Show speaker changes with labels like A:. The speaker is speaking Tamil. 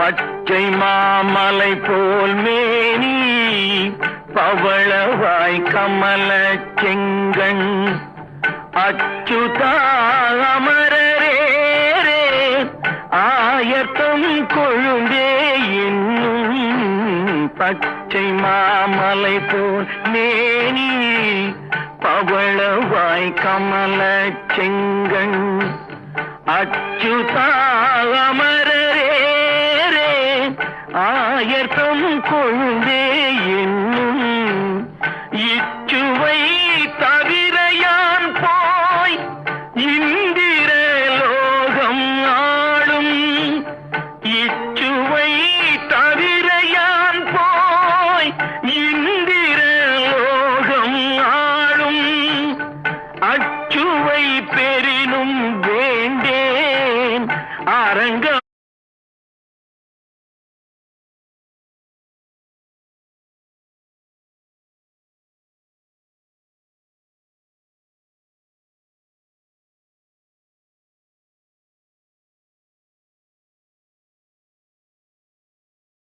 A: பச்சை மாமலை போல் மேனி பவளவாய் கமல செங்கண் அச்சுதா அமரரே ஆயத்தம் கொழுந்தே என்னும் பச்சை மாமலை போல் மேனி பவளவாய் கமல செங்கண் அச்சுதா அமரரே ஆயத்தம் கொழுந்தே என்